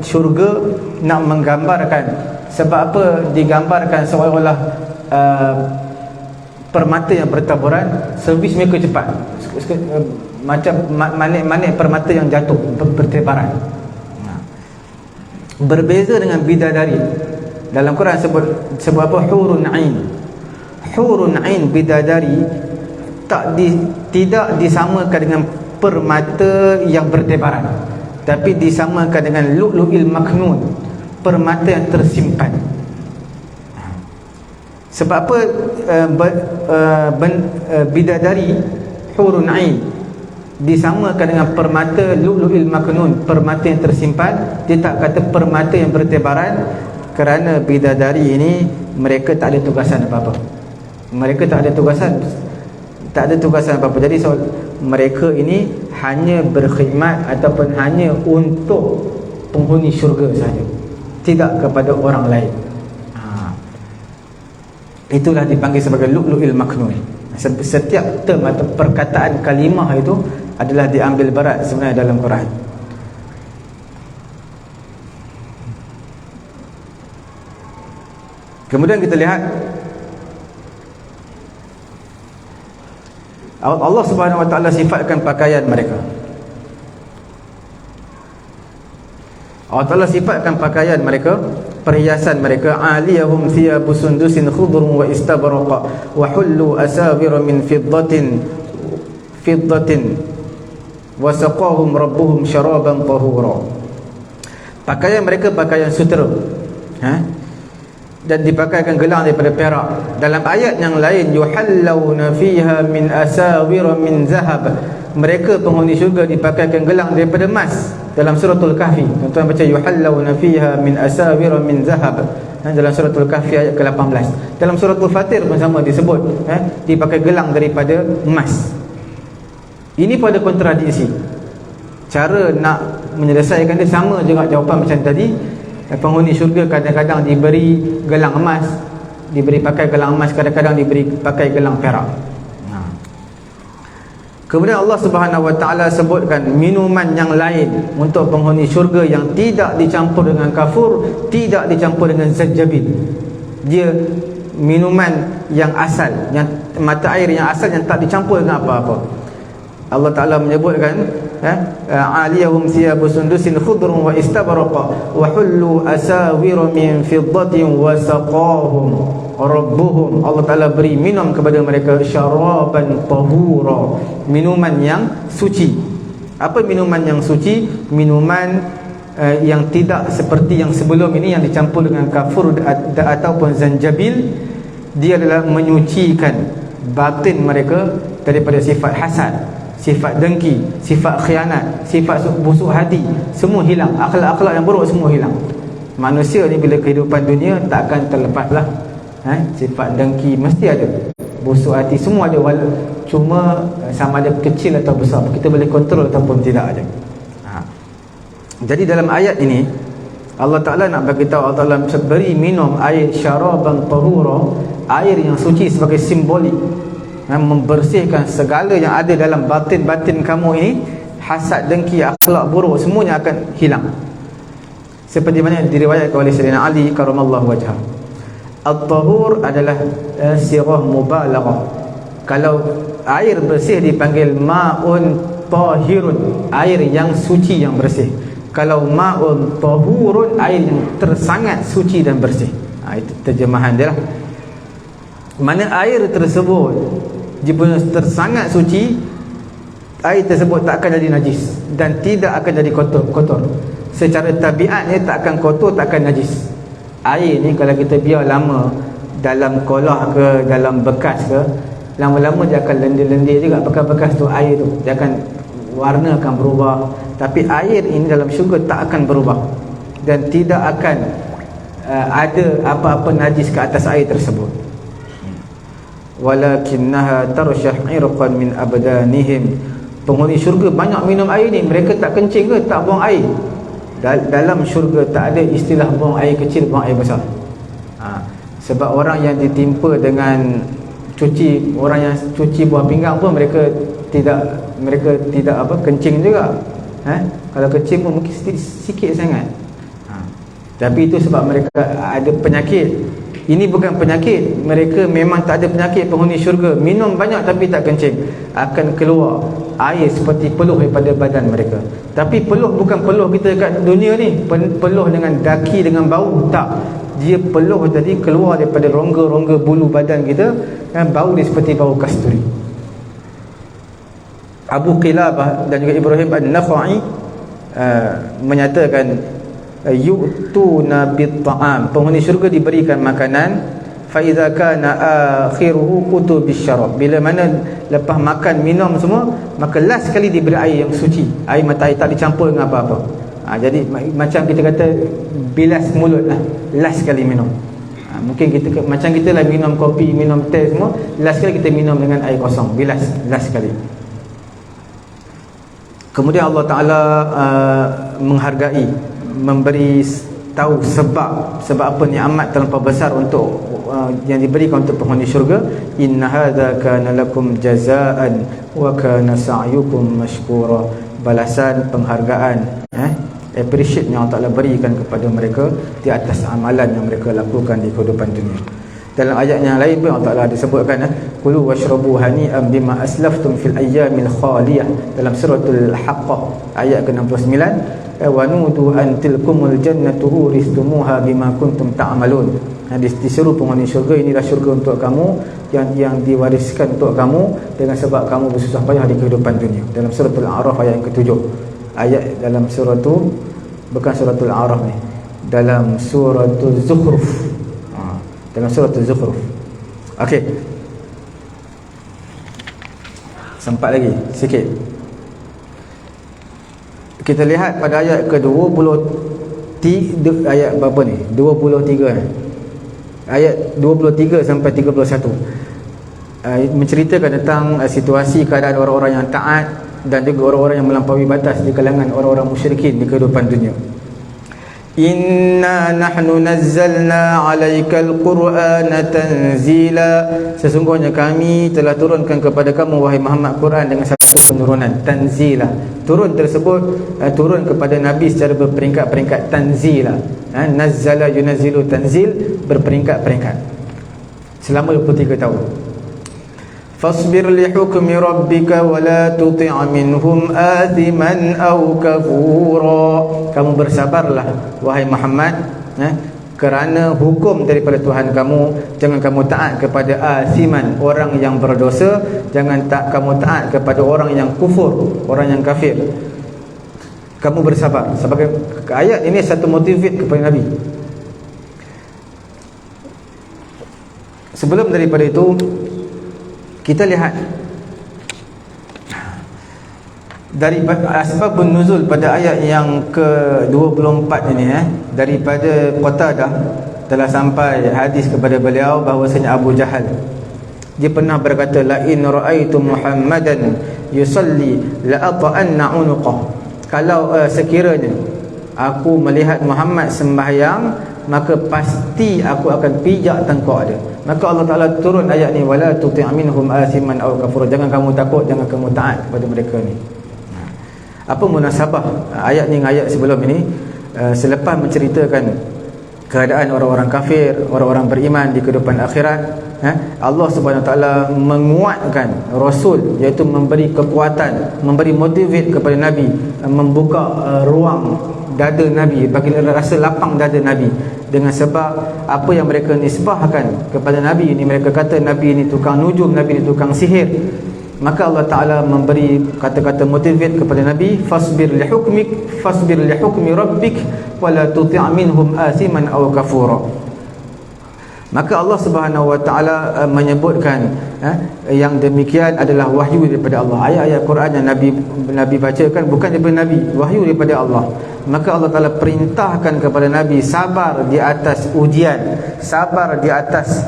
syurga nak menggambarkan, sebab apa digambarkan seolah-olah permata yang bertaburan, servis mereka cepat, macam manik-manik permata yang jatuh bertebaran. Berbeza dengan bidadari. Dalam Quran sebut apa? Hurun ain. Hurun ain, bidadari tidak disamakan dengan permata yang bertebaran, tapi disamakan dengan lu'lu'il maknun, permata yang tersimpan. Sebab apa? Bidadari hurun ain disamakan dengan permata lu'lu'il maknun, permata yang tersimpan. Dia tak kata permata yang bertebaran, kerana bidadari ini mereka tak ada tugasan apa-apa. Mereka tak ada tugasan apa-apa. Jadi mereka ini hanya berkhidmat ataupun hanya untuk penghuni syurga sahaja, tidak kepada orang lain. Itulah dipanggil sebagai lu'lu'il maknun. Setiap term atau perkataan kalimah itu adalah diambil berat sebenarnya dalam Quran. Kemudian kita lihat Allah Subhanahu Wa Taala sifatkan pakaian mereka. Allah Taala sifatkan pakaian mereka, perhiasan mereka. Aliyahum thiyabu sundusin khudrun wa istabraqa wa hullu asawira min fiddatin wa saqahum rabbuhum syaraban tahura. Pakaian mereka pakaian sutera, dan dipakaikan gelang daripada perak. Dalam ayat yang lain, yuhallawna fiha min asawira min zahab, mereka penghuni syurga dipakaikan gelang daripada emas. Dalam suratul Kahfi, tuan-tuan baca yuhallawna fiha min asawira min zahab, dalam suratul Kahfi ayat ke-18. Dalam suratul Fatir pun sama disebut, dipakai gelang daripada emas. Ini pada kontradiksi. Cara nak menyelesaikan dia sama juga jawapan macam tadi. Penghuni syurga kadang-kadang diberi gelang emas, diberi pakai gelang emas, kadang-kadang diberi pakai gelang perak. Kemudian Allah Subhanahu Wa Taala sebutkan minuman yang lain untuk penghuni syurga yang tidak dicampur dengan kafur, tidak dicampur dengan zanjabil. Dia minuman yang asal, yang mata air yang asal, yang tak dicampur dengan apa-apa. Allah Ta'ala menyebutkan aliyahum thiyabu sundusin khudrun wa istabraqa wa hullu asawira min fiddatin wa saqahum rabbuhum. Allah Ta'ala beri minum kepada mereka syaraban tahura, minuman yang suci. Apa minuman yang suci? Minuman yang tidak seperti yang sebelum ini, yang dicampur dengan kafur ataupun zanjabil. Dia adalah menyucikan batin mereka daripada sifat hasad, sifat dengki, sifat khianat, sifat busuk hati. Semua hilang, akhlak-akhlak yang buruk semua hilang. Manusia ni bila kehidupan dunia tak akan terlepaslah, sifat dengki mesti ada, busuk hati semua ada, cuma sama ada kecil atau besar, kita boleh kontrol ataupun tidak ada. Jadi dalam ayat ini Allah Ta'ala nak beritahu, Allah Ta'ala beri minum air syaraban tahura, air yang suci sebagai simbolik, membersihkan segala yang ada dalam batin-batin kamu ini. Hasad, dengki, akhlak buruk semuanya akan hilang. Seperti mana diriwayatkan oleh Sayyidina Ali karamallahu wajhah. At-tahur adalah sirah mubalaghah. Kalau air bersih dipanggil ma'un tahirun, air yang suci yang bersih. Kalau ma'un tahurun, air yang tersangat suci dan bersih. Itu terjemahan dia lah. Mana air tersebut dia punya tersangat suci, air tersebut tak akan jadi najis dan tidak akan jadi kotor. Secara tabiatnya tak akan kotor, tak akan najis. Air ni kalau kita biar lama dalam kolah ke, dalam bekas ke, lama-lama dia akan lendir-lendir juga bekas-bekas tu, air tu dia akan, warna akan berubah. Tapi air ini dalam syurga tak akan berubah dan tidak akan ada apa-apa najis ke atas air tersebut. Walakinnaha tarshah irqan min abdanihim. Penghuni syurga banyak minum air ni, mereka tak kencing ke, tak buang air. Dalam syurga tak ada istilah buang air kecil, buang air besar. Sebab orang yang ditimpa dengan orang yang cuci buah pinggang pun mereka tidak apa, kencing juga. Kalau kencing pun mungkin sikit sangat. Tapi itu sebab mereka ada penyakit. Ini bukan penyakit, mereka memang tak ada penyakit. Penghuni syurga minum banyak tapi tak kencing, akan keluar air seperti peluh daripada badan mereka. Tapi peluh bukan peluh kita kat dunia ni, peluh dengan daki, dengan bau, tak. Dia peluh tadi keluar daripada rongga-rongga bulu badan kita, dan bau dia seperti bau kasturi. Abu Qilabah dan juga Ibrahim An-Nakhai menyatakan yu'tuna bit-ta'am, penghuni syurga diberikan makanan, fa idza kana akhiruhu qutu bisyarab. Bila mana lepas makan minum semua, maka last sekali diberi air yang suci, air mata air tak dicampur dengan apa-apa. Jadi macam kita kata bilas mulut lah, last sekali minum. Mungkin kita macam kita lah minum kopi, minum teh semua, last sekali kita minum dengan air kosong, bilas last sekali. Kemudian Allah Ta'ala menghargai, memberi tahu sebab apa nikmat terlampau besar untuk yang diberikan untuk penghuni syurga. Inna hadza kana lakum jazaan wa kana sa'yukum mashkura. Balasan, penghargaan, appreciate yang Allah Ta'ala berikan kepada mereka di atas amalan yang mereka lakukan di kehidupan dunia. Dalam ayat yang lain pun Allah Ta'ala disebutkan kulu washrabu hani'an bima aslaftum fil ayyamil khaliyah, dalam suratul Haqqah ayat ke-69, wa nudu an tilkumul jannatu uristumuha bima kuntum ta'malun. Disuruh penghuni syurga, inilah syurga untuk kamu yang diwariskan untuk kamu dengan sebab kamu bersusah payah di kehidupan dunia. Dalam suratul A'raf ayat yang ke-7. Ayat dalam suratul, bukan suratul A'raf ni, dalam suratul Zukhruf. Dalam surah Az-Zukhruf. Okey. Sempat lagi sikit. Kita lihat pada ayat ke-20, ayat berapa ni? 23 ni. Ayat 23 sampai 31. Menceritakan tentang situasi keadaan orang-orang yang taat dan juga orang-orang yang melampaui batas di kalangan orang-orang musyrikin di kehidupan dunia. Inna nahnu nazzalna 'alaikal qur'ana tanzila. Sesungguhnya kami telah turunkan kepada kamu wahai Muhammad Quran dengan satu penurunan, tanzila. Turun tersebut turun kepada Nabi secara berperingkat-peringkat, tanzila. Nazzala yunazzilu tanzil, berperingkat-peringkat selama 23 tahun. Fasbir li hukmi rabbika wa la tuti' minhum athiman aw kafura. Kamu bersabarlah wahai Muhammad kerana hukum daripada Tuhan kamu. Jangan kamu taat kepada athiman, orang yang berdosa. Jangan kamu taat kepada orang yang kufur, orang yang kafir. Kamu bersabar. Sebagai ayat ini satu motivate kepada Nabi. Sebelum daripada itu, kita lihat dari asbabun nuzul pada ayat yang ke-24 ini, daripada Qatadah telah sampai hadis kepada beliau bahawasanya Abu Jahal, dia pernah berkata, la in ra'aitu Muhammadan yusalli la ata'anna unuqah. Kalau sekiranya aku melihat Muhammad sembahyang, maka pasti aku akan pijak tengkok dia. Maka Allah Ta'ala turun ayat ni, wala tuti' minhum athiman aw kafura. Jangan kamu takut, jangan kamu taat kepada mereka ni. Apa munasabah ayat ni dengan ayat sebelum ini? Selepas menceritakan keadaan orang-orang kafir, orang-orang beriman di kehidupan akhirat, Allah Subhanahu Wa Ta'ala menguatkan Rasul, iaitu memberi kekuatan, memberi motivate kepada Nabi, membuka ruang dada Nabi, bagi rasa lapang dada Nabi, dengan sebab apa yang mereka nisbahkan kepada Nabi ini. Mereka kata Nabi ini tukang nujum, Nabi ini tukang sihir. Maka Allah Ta'ala memberi kata-kata motivate kepada Nabi, fasbir li hukmi rabbik wala tuti' minhum athiman aw kafura. Maka Allah Subhanahu Wa Ta'ala menyebutkan yang demikian adalah wahyu daripada Allah. Ayat-ayat Quran yang Nabi bacakan bukan daripada Nabi, wahyu daripada Allah. Maka Allah Ta'ala perintahkan kepada Nabi sabar di atas ujian, sabar di atas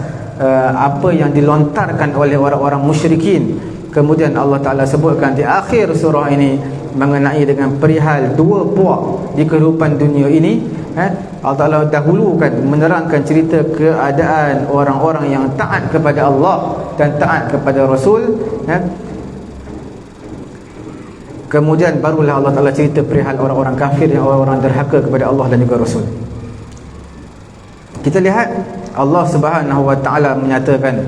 apa yang dilontarkan oleh orang-orang musyrikin. Kemudian Allah Ta'ala sebutkan di akhir surah ini mengenai dengan perihal dua puak di kehidupan dunia ini. Allah Ta'ala dahulukan menerangkan cerita keadaan orang-orang yang taat kepada Allah dan taat kepada Rasul. Kemudian barulah Allah Ta'ala cerita perihal orang-orang kafir, yang orang-orang derhaka kepada Allah dan juga Rasul. Kita lihat Allah Subhanahu Wa Ta'ala menyatakan,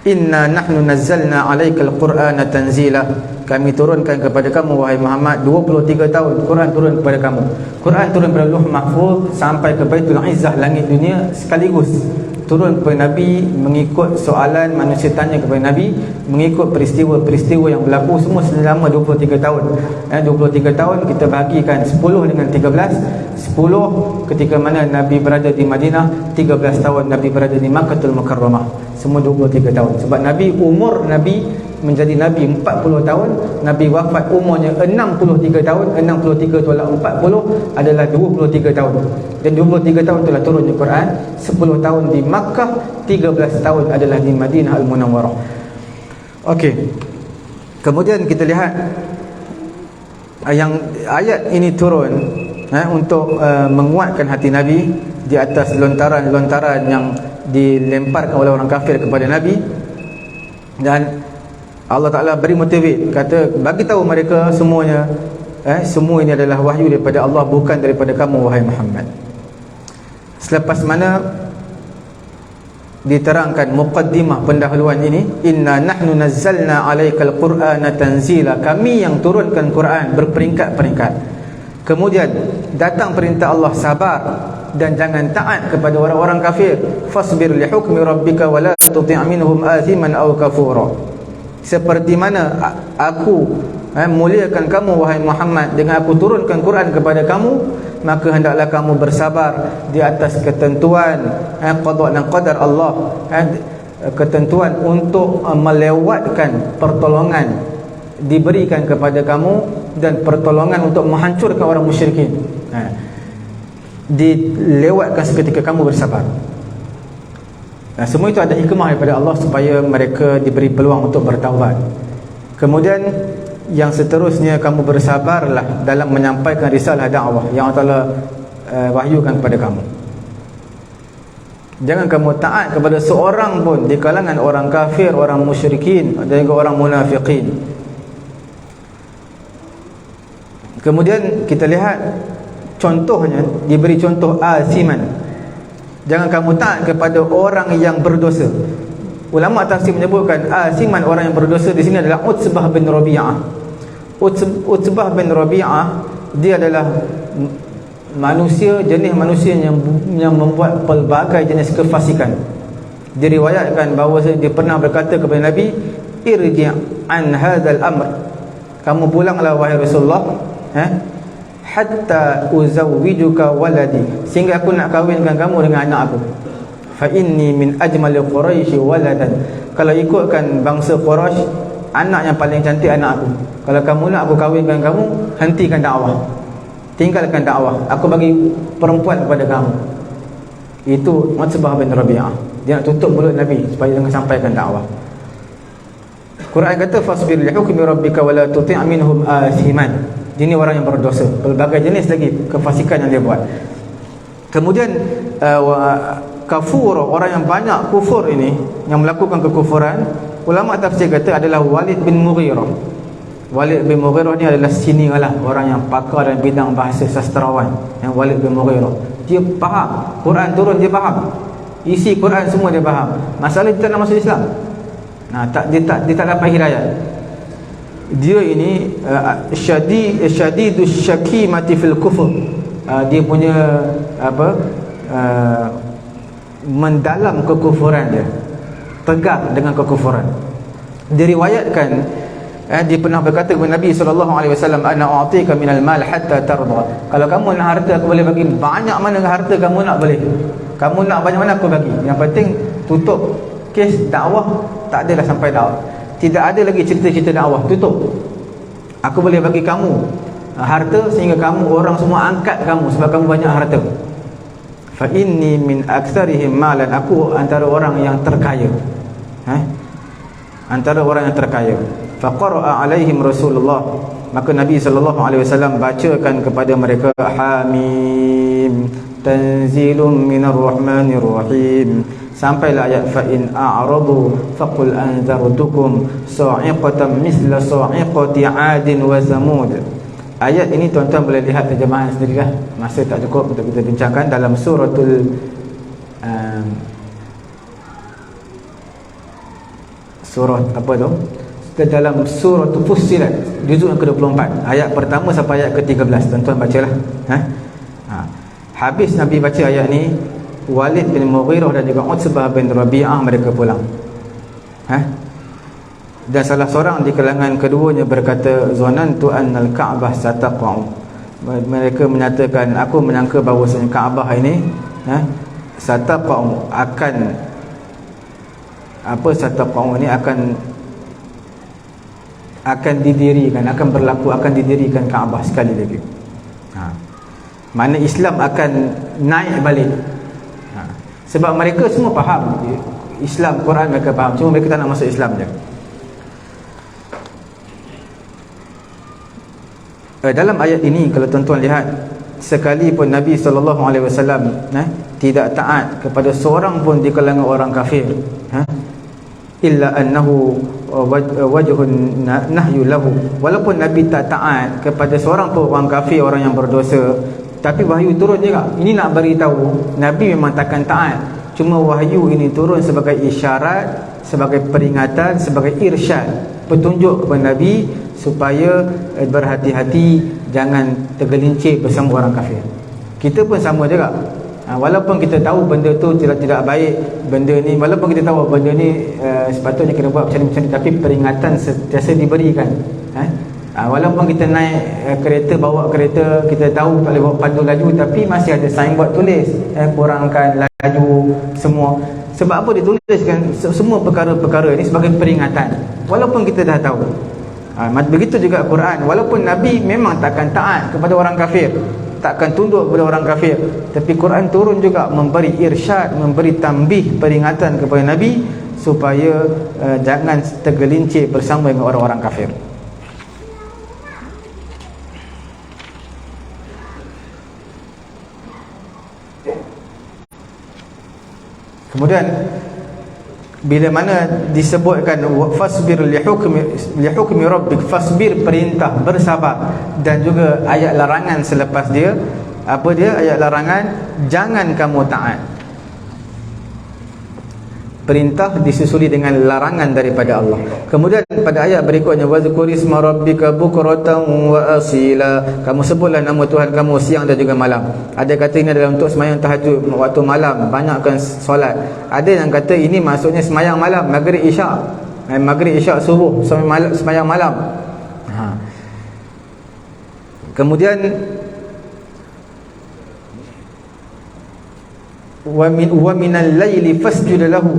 inna nahnu nazzalna 'alaikal qur'ana tanzila. Kami turunkan kepada kamu wahai Muhammad 23 tahun Quran turun kepada kamu. Quran turun dari Lauh Mahfuz sampai ke Baitul Izzah, langit dunia sekaligus. turun kepada Nabi mengikut soalan manusia tanya kepada Nabi, mengikut peristiwa-peristiwa yang berlaku semua selama 23 tahun. 23 tahun kita bahagikan 10 dengan 13. 10 ketika mana Nabi berada di Madinah, 13 tahun Nabi berada di Makkahul Mukarramah. Semua 23 tahun. Sebab Nabi, umur Nabi menjadi Nabi 40 tahun, Nabi wafat umurnya 63 tahun. 63 tolak 40 adalah 23 tahun. Dan 23 tahun itulah turun di Quran. 10 tahun di Makkah, 13 tahun adalah di Madinah Al-Munawwarah. Okey. Kemudian kita lihat yang ayat ini turun untuk menguatkan hati Nabi di atas lontaran-lontaran yang dilemparkan oleh orang kafir kepada Nabi. Dan Allah Ta'ala beri motivate, kata bagi tahu mereka semuanya, semua ini adalah wahyu daripada Allah, bukan daripada kamu wahai Muhammad. Selepas mana diterangkan muqaddimah pendahuluan ini, inna nahnu nazzalna alaikal qur'ana tanzila, kami yang turunkan Quran berperingkat-peringkat. Kemudian datang perintah Allah, sabar dan jangan taat kepada orang-orang kafir. Fasbir li hukmi rabbika wa la tuti' minhum athiman aw kafura. Seperti mana aku muliakan kamu wahai Muhammad dengan aku turunkan Quran kepada kamu, maka hendaklah kamu bersabar di atas ketentuan qada dan qadar Allah, ketentuan untuk melewatkan pertolongan diberikan kepada kamu dan pertolongan untuk menghancurkan orang musyrikin, dilewatkan seketika kamu bersabar. Semua itu ada hikmah daripada Allah supaya mereka diberi peluang untuk bertaubat. Kemudian yang seterusnya, kamu bersabarlah dalam menyampaikan risalah dakwah yang Allah wahyukan kepada kamu. Jangan kamu taat kepada seorang pun di kalangan orang kafir, orang musyrikin dan juga orang munafiqin. Kemudian kita lihat contohnya, diberi contoh asiman. Jangan kamu taat kepada orang yang berdosa. Ulama tafsir menyebutkan asiman, orang yang berdosa di sini adalah Utsbah bin Rabi'ah. Utsbah bin Rabi'ah, dia adalah jenis manusia yang membuat pelbagai jenis kefasikan. Diriwayatkan bahawa dia pernah berkata kepada Nabi, irji' an hadzal amr, kamu pulanglah wahai Rasulullah, hatta uzawwijuka waladi, sehingga aku nak kahwinkan kamu dengan anak aku. Fa inni min ajmali Quraisy waladan, kalau ikutkan bangsa Quraisy, anak yang paling cantik anak aku. Kalau kamu nak aku kahwinkan kamu, hentikan dakwah, tinggalkan dakwah, aku bagi perempuan kepada kamu. Itu Utsbah bin Rabi'ah. Dia nak tutup mulut Nabi supaya jangan sampaikan dakwah. Quran kata fasbir li hukmi rabbika wa la tuti' minhum athiman. Ini orang yang berdosa, berbagai jenis lagi kefasikan yang dia buat. Kemudian kafur, orang yang banyak kufur ini, yang melakukan kekufuran, ulama tafsir kata adalah Walid bin Mughirah. Walid bin Mughirah ni adalah sinilah orang yang pakar dalam bidang bahasa sastrawan, yang Walid bin Mughirah. Dia faham Quran turun, dia faham isi Quran semua, dia faham. Masalah dia tak nak masuk Islam. Dia tak dapat hidayah. Dia ini syadidus syakimati fil kufur. Dia punya mendalam kekufuran dia, tegar dengan kekufuran. Diriwayatkan dia pernah berkata kepada Nabi SAW, ana a'tika minal mal hatta tarda. Kalau kamu nak harta, aku boleh bagi banyak mana harta kamu nak, boleh. Kamu nak banyak mana, aku bagi. Yang penting tutup kes dakwah, tak adalah sampai dakwah. Tidak ada lagi cerita-cerita dakwah, tutup. Aku boleh bagi kamu harta sehingga kamu, orang semua angkat kamu sebab kamu banyak harta. Fa inni min aktsarihim malan, aku antara orang yang terkaya. Antara orang yang terkaya. Fa qara'a alaihim Rasulullah, maka Nabi SAW bacakan kepada mereka Hamim tanzilum minar rahmanir rahim, sampailah ayat fa in a'radu faqul anzartukum sa'iqatan misla sa'iqati 'adin wa samud. Ayat ini tuan-tuan boleh lihat terjemahan sendirilah, masa tak cukup untuk kita bincangkan. Dalam suratul surah apa tu, dalam surah Fussilat juzuk yang ke-24, ayat pertama sampai ayat ke-13. Tuan-tuan bacalah. Habis Nabi baca ayat ni, Walid bin Mughirah dan juga Utsbah bin Rabi'ah mereka pulang. Dan salah seorang di kalangan keduanya berkata, zanantu annal Ka'bah sataqa'u. Mereka menyatakan, aku menyangka bahawasanya Kaabah ini sataqa'u akan sataqa'u ini akan didirikan, akan berlaku, akan didirikan Kaabah sekali lagi. Mana Islam akan naik balik. Sebab mereka semua faham Islam, Quran mereka faham, cuma mereka tak nak masuk Islam je. Dalam ayat ini kalau tuan-tuan lihat, sekalipun Nabi SAW tidak taat kepada seorang pun di kalangan orang kafir, illa annahu wajhun nahyu lahu, walaupun Nabi tak taat kepada seorang pun orang kafir, orang yang berdosa, tapi wahyu turun juga. Ini nak beritahu Nabi memang takkan taat, cuma wahyu ini turun sebagai isyarat, sebagai peringatan, sebagai irsyad, petunjuk kepada Nabi supaya berhati-hati, jangan tergelincir bersama orang kafir. Kita pun sama juga. Walaupun kita tahu benda tu tidak baik, benda ni, walaupun kita tahu benda ni sepatutnya kena buat macam ni, tapi peringatan sentiasa diberikan. Walaupun kita naik kereta, bawa kereta, kita tahu tak boleh bawa pandu laju, tapi masih ada signboard tulis kurangkan laju semua. Sebab apa dituliskan semua perkara-perkara ini? Sebagai peringatan, walaupun kita dah tahu. Begitu juga Quran, walaupun Nabi memang takkan taat kepada orang kafir, takkan tunduk kepada orang kafir, tapi Quran turun juga memberi irsyad, memberi tambih, peringatan kepada Nabi supaya jangan tergelincir bersama dengan orang-orang kafir. Kemudian bila mana disebutkan fasbir li hukmi rabbik, fasbir perintah, bersabar, dan juga ayat larangan selepas dia, apa dia ayat larangan? Jangan kamu taat. Perintah disusuli dengan larangan daripada Allah. Kemudian pada ayat berikutnya, wazkurisma rabbika bukratan wa asila, kamu sebutlah nama Tuhan kamu siang dan juga malam. Ada kata ini adalah untuk sembahyang tahajud waktu malam, banyakkan solat. Ada yang kata ini maksudnya sembahyang malam, maghrib isyak, subuh sampai sembahyang malam. Kemudian wa minal laili fasjud lahu,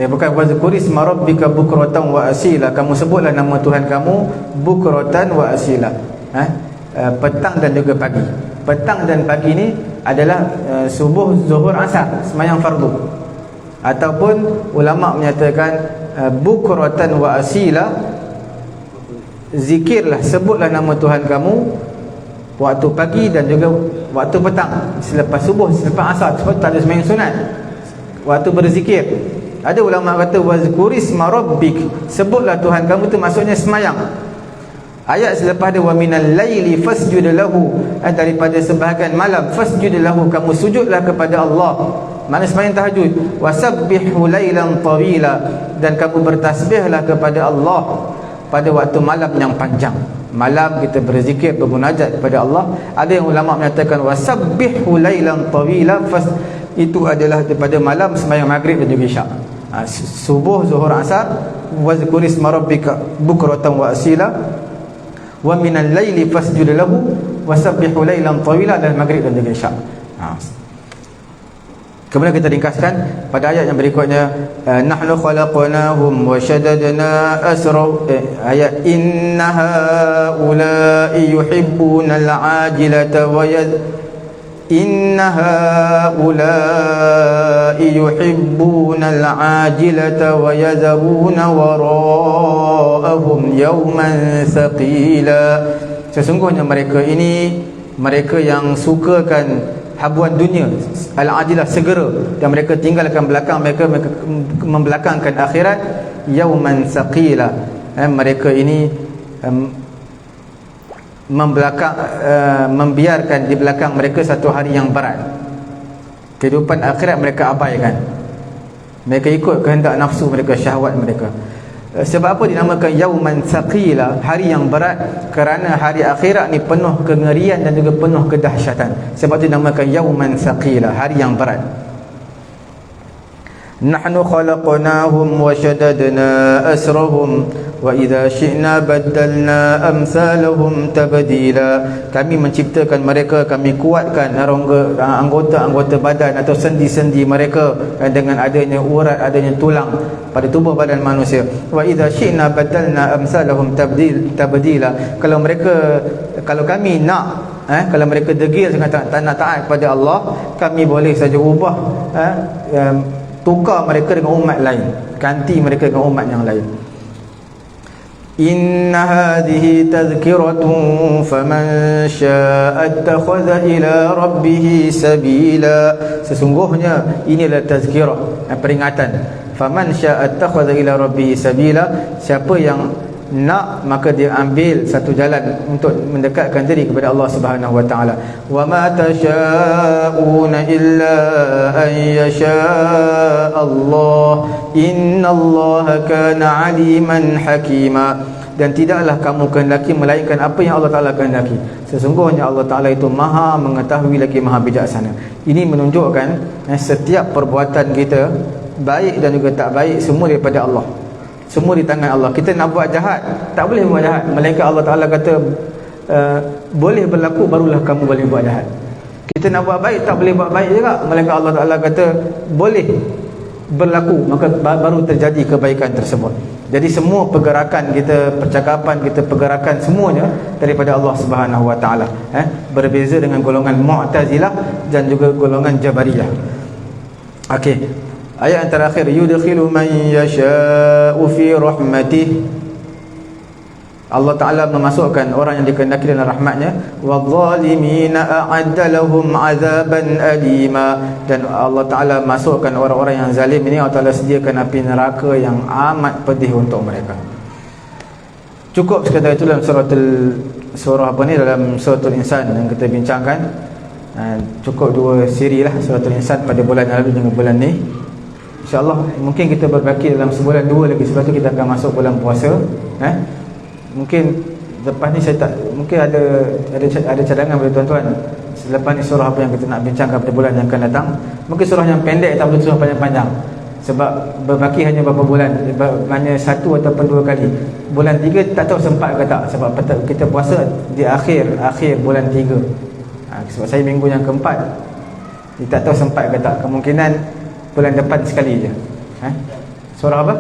bukan wazkurisma rabbika bukratan wa asila, kamu sebutlah nama Tuhan kamu bukratan wa asila, petang dan juga pagi. Petang dan pagi ni adalah subuh, zuhur, asar, sembahyang fardu. Ataupun ulama menyatakan bukratan wa asila, zikirlah, sebutlah nama Tuhan kamu waktu pagi dan juga waktu petang, selepas subuh, selepas asar, sebab tak ada sembahyang sunat, waktu berzikir. Ada ulama kata wazkurisma rabbik, sebutlah Tuhan kamu, tu maksudnya sembahyang. Ayat selepas dia wa minal laili fasjud lahu, daripada sebahagian malam, fasjud lahu, kamu sujudlah kepada Allah, makna sembahyang tahajud. Wasabbihu lailan tawila, dan kamu bertasbihlah kepada Allah pada waktu malam yang panjang. Malam kita berzikir, bermunajat kepada Allah. Ada yang ulama menyatakan wasabbihu lailan tawila, itu adalah daripada malam sembahyang maghrib dan juga isyak. Subuh, zuhur, asar, wazkurisma rabbika bukratan wa asila, wa minal laili fasjud lahu, wasabbihu lailan tawila, dan maghrib dan juga isyak. Kemudian kita ringkaskan pada ayat yang berikutnya, nahnu khalaqnahum wa shaddadna asra, ayat inna haula'i yuhibbuna al-ajilata wa inna haula'i yuhibbuna al-ajilata wa yadharuna wara'ahum yawman thaqila, sesungguhnya mereka ini, mereka yang sukakan habuan dunia, al-ajilah, segera, dan mereka tinggalkan belakang mereka membelakangkan akhirat, yauman thaqila, mereka ini membiarkan di belakang mereka satu hari yang berat. Kehidupan akhirat mereka abaikan, mereka ikut kehendak nafsu mereka, syahwat mereka. Sebab apa dinamakan yauman thaqila, hari yang berat? Kerana hari akhirat ni penuh kengerian dan juga penuh kedahsyatan. Sebab itu dinamakan yauman thaqila, hari yang berat. Nahnu khalaqnahum wa shaddadna asrahum wa idza syi'na baddalna amsalahum tabdila. Kami menciptakan mereka, kami kuatkan anggota-anggota badan atau sendi-sendi mereka dengan adanya urat, adanya tulang pada tubuh badan manusia. Wa idza syi'na baddalna amsalahum tabdila. Kalau kami nak, kalau mereka degil sangat tak nak taat kepada Allah, kami boleh saja ubah, tukar mereka dengan umat lain, ganti mereka dengan umat yang lain. Inna hadhihi tadhkiratun faman syaa'a ittakhadha ila rabbih sabila. Sesungguhnya inilah tazkirah, peringatan. Faman syaa'a ittakhadha ila rabbih sabila. Siapa yang nak, maka dia ambil satu jalan untuk mendekatkan diri kepada Allah Subhanahu wa taala. Wa ma tasyauna illa an yasha Allah, innallaha kana aliman hakima. Dan tidaklah kamu kehendaki melainkan apa yang Allah Taala kehendaki. Sesungguhnya Allah Taala itu Maha mengetahui lagi Maha bijaksana. Ini menunjukkan setiap perbuatan kita, baik dan juga tak baik, semua daripada Allah. Semua di tangan Allah. Kita nak buat jahat, tak boleh buat jahat, melainkan Allah Ta'ala kata boleh berlaku, barulah kamu boleh buat jahat. Kita nak buat baik, tak boleh buat baik juga, melainkan Allah Ta'ala kata boleh berlaku, maka baru terjadi kebaikan tersebut. Jadi semua pergerakan kita, percakapan kita, pergerakan semuanya daripada Allah Subhanahu Wa Ta'ala. Berbeza dengan golongan Mu'tazilah dan juga golongan Jabariyah. Okey. Ayat yang terakhir, yudkhilu man yasha'u fi rahmatih. Allah Ta'ala memasukkan orang yang dikehendaki dalam rahmatnya. Wadh-dhalimina a'adda lahum 'adzaban alima. Dan Allah Ta'ala masukkan orang-orang yang zalim ini, Allah Ta'ala sediakan api neraka yang amat pedih untuk mereka. Cukup sekadar itu dalam dalam suratul Insan yang kita bincangkan. Cukup 2 siri lah suratul Insan pada bulan yang lalu dengan bulan ni. InsyaAllah mungkin kita berbaki dalam sebulan 2 lagi. Sebab tu kita akan masuk bulan puasa. Mungkin lepas ni saya tak, mungkin ada cadangan pada tuan-tuan. Selepas ni surah apa yang kita nak bincangkan pada bulan yang akan datang. Mungkin surah yang pendek, tak perlu surah panjang-panjang. Sebab berbaki hanya berapa bulan, hanya 1 ataupun 2 kali. Bulan 3 tak tahu sempat ke tak. Sebab kita puasa di akhir bulan 3. Sebab saya minggu yang keempat, dia tak tahu sempat ke tak. Kemungkinan bulan depan sekali je. Surah apa?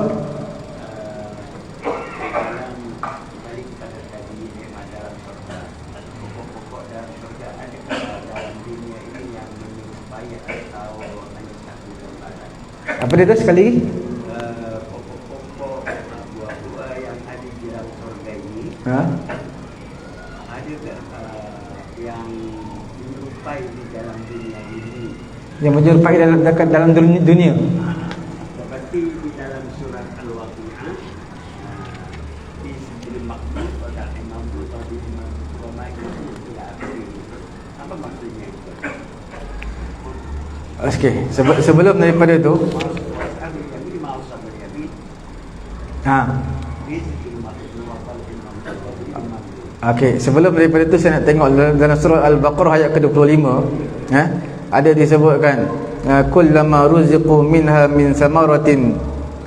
Apa dia tu sekali lagi? Pokok-pokok buah-buah yang ada di dalam surga ini. Ada yang menyerupai di dalam dunia ini. Yang menyerupai dalam dunia. Seperti di dalam surat Al-Waqi'ah, di sisi makhluk pada imam tadi apa maksudnya itu? Okey, sebelum daripada tu okey, sebelum daripada tu saya nak tengok dalam surah Al-Baqarah ayat ke-25, ada disebutkan kullama ruziqu minha min samaratin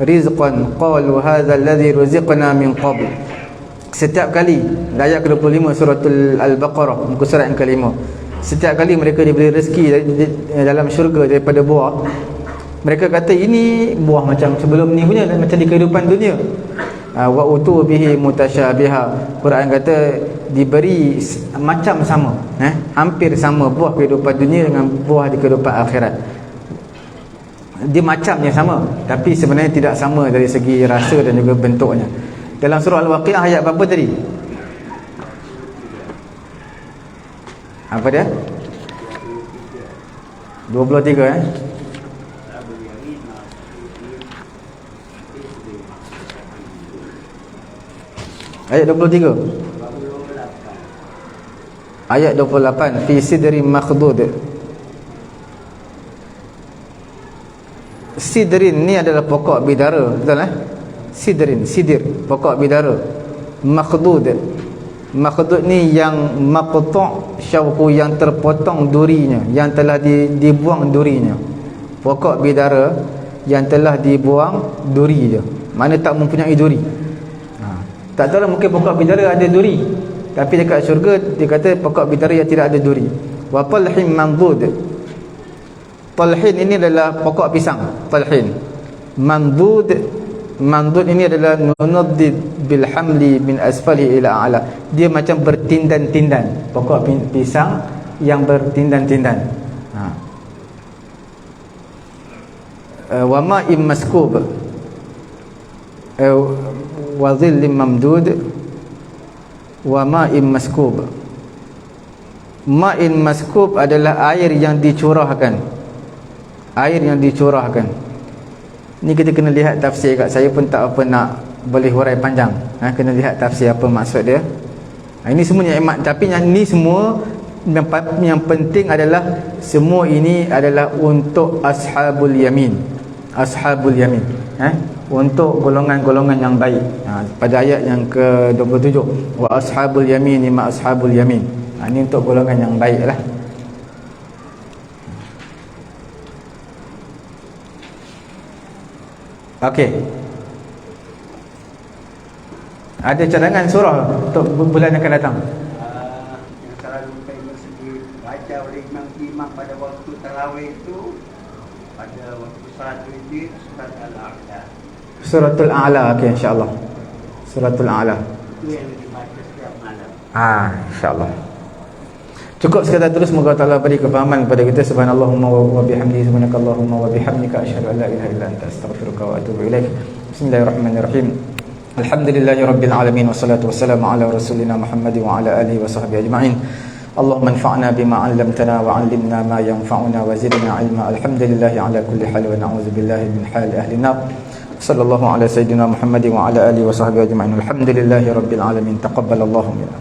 rizqan qalu hadzal ladzi ruziqna min qabl. Setiap kali, ayat ke-25 suratul Al-Baqarah, muka surat yang ke-5, setiap kali mereka diberi rezeki dalam syurga daripada buah, mereka kata ini buah macam sebelum ni punya, macam di kehidupan dunia. Wa utu bihi mutasyabiha. Quran kata diberi macam sama, hampir sama buah kehidupan dunia dengan buah di kehidupan akhirat. Dia macamnya sama, tapi sebenarnya tidak sama dari segi rasa dan juga bentuknya. Dalam surah Al-Waqi'ah ayat berapa tadi? Apa dia? 23 Ayat 23. Ayat 28, fi sidrin makhdud. Sidrin ni adalah pokok bidara, betul sidir, pokok bidara. Makhdud ni yang maqtu' syauqu, yang terpotong durinya, yang telah dibuang durinya. Pokok bidara yang telah dibuang duri je. Mana tak mempunyai duri. Tak tahu lah, mungkin pokok bidara ada duri, tapi dekat syurga dia kata pokok bidara yang tidak ada duri. Wa talhin mandud. Talhin ini adalah pokok pisang. Talhin. Mandud ini adalah nunaddid bil hamli min asfali ila a'la. Dia macam bertindan-tindan. Pokok pisang yang bertindan-tindan. Wa ma'im maskub. Wa dhillim mamdud. Wa ma'im maskub. Ma'in maskub adalah air yang dicurahkan. Air yang dicurahkan. Ni kita kena lihat tafsir kat. Saya pun tak apa nak boleh hurai panjang. Kena lihat tafsir apa maksud dia. Ini semua nikmat, tapi yang ni semua yang penting adalah semua ini adalah untuk ashabul yamin. Ashabul yamin. Untuk golongan-golongan yang baik. Pada ayat yang ke-27, wa ashabul yamin ma ashabul yamin. Ini untuk golongan yang baiklah. Okey. Ada cadangan surah untuk bulan yang akan datang? Yang selalu saya baca oleh imam pada waktu tarawih itu, pada waktu salat witir, surat Al-A'la. Suratul A'la, okey, insya-Allah. Suratul A'la. Itu yang dibaca setiap malam. Insya-Allah. Cukup sekadar terus, semoga Allah beri kefahaman kepada kita. Subhanallahumma wa bihamdihi, subhanakallahumma wa bihamdika, asyhadu an la ilaha illa anta, astaghfiruka wa atubu ilaik. Bismillahirrahmanirrahim. Alhamdulillahirabbil alamin, wassalatu wassalamu ala rasulina Muhammad wa ala alihi wa sahbihi ajma'in. Allahumma anfa'na bima 'allamtana wa 'allimna ma yanfa'una wa zidna 'ilma. Alhamdulillahi ala kulli hal wa na'udzu billahi min hali ahli nar. Sallallahu ala sayyidina Muhammad wa ala alihi wa sahbihi ajma'in. Alhamdulillahirabbil alamin. Taqabbalallahu minna.